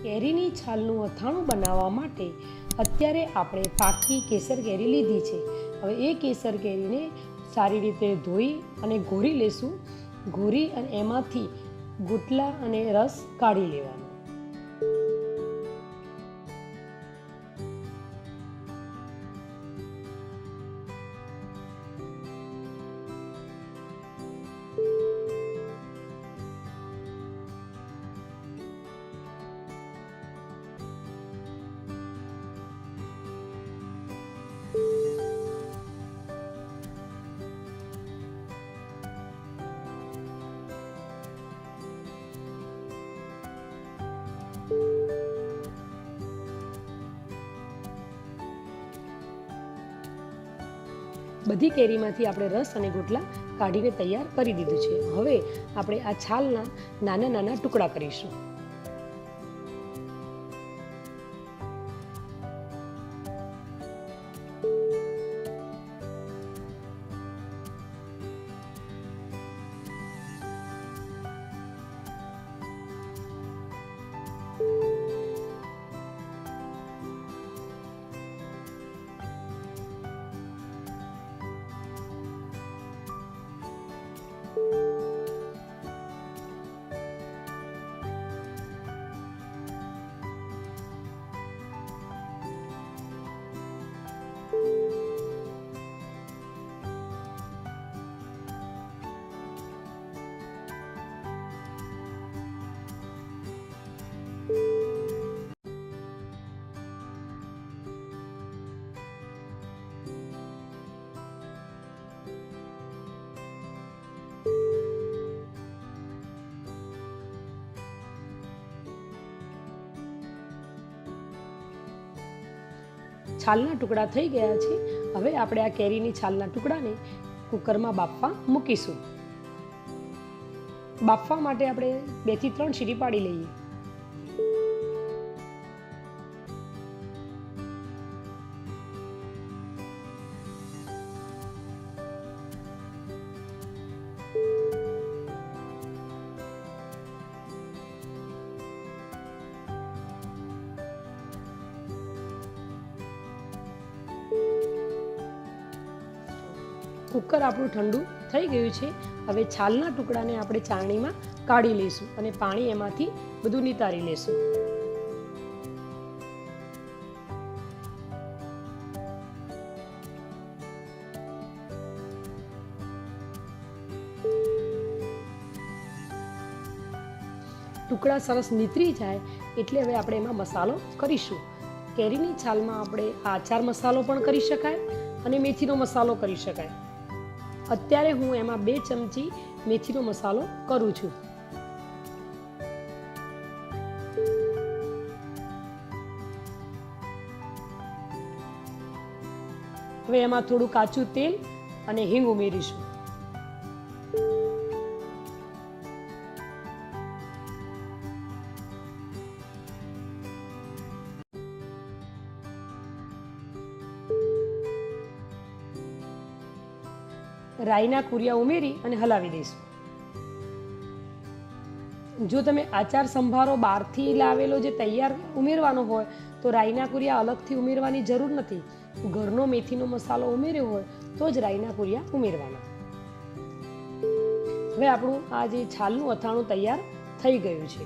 કેરીની છાલનું અથાણું બનાવવા માટે અત્યારે આપણે પાકી કેસર કેરી લીધી છે. હવે એ કેસર કેરીને સારી રીતે ધોઈ અને ઘોરી લેશું. ઘોરી અને એમાંથી ગુટલા અને રસ કાઢી લેવાનો. બધી કેરીમાંથી આપણે રસ અને ગોટલા કાઢીને તૈયાર કરી દીધું છે. હવે આપણે આ છાલના નાના નાના ટુકડા કરીશું. છાલના ટુકડા થઈ ગયા છે. હવે આપણે આ કેરીની છાલના ટુકડાને કુકરમાં બાફવા મૂકીશું. બાફવા માટે આપણે 2 થી 3 સીટી પાડી લઈએ. કુકર આપણું ઠંડુ થઈ ગયું છે. હવે છાલના ટુકડાને આપણે ચાળણીમાં કાઢી લઈશું અને પાણી એમાંથી બધું નિતારી લઈશું. ટુકડા સરસ નીતરી જાય એટલે હવે આપણે એમાં મસાલો કરીશું. કેરીની છાલમાં આપણે આચાર મસાલો પણ કરી શકાય અને મેથીનો મસાલો કરી શકાય. અત્યારે હું એમાં 2 ચમચી મેથીનો મસાલો કરું છું. હવે એમાં થોડું કાચું તેલ અને હિંગ ઉમેરીશું. રાઈના કુરિયા ઉમેરી અને હલાવી દઈશું. જો તમે આચાર સંભારો બહારથી લાવેલો જે તૈયાર ઉમેરવાનો હોય તો રાઈના કુરિયા અલગથી ઉમેરવાની જરૂર નથી. ઘરનો મેથીનો મસાલો ઉમેર્યો હોય તો જ રાઈના કુરિયા ઉમેરવાના. હવે આપણું આ જે છાલનું અથાણું તૈયાર થઈ ગયું છે.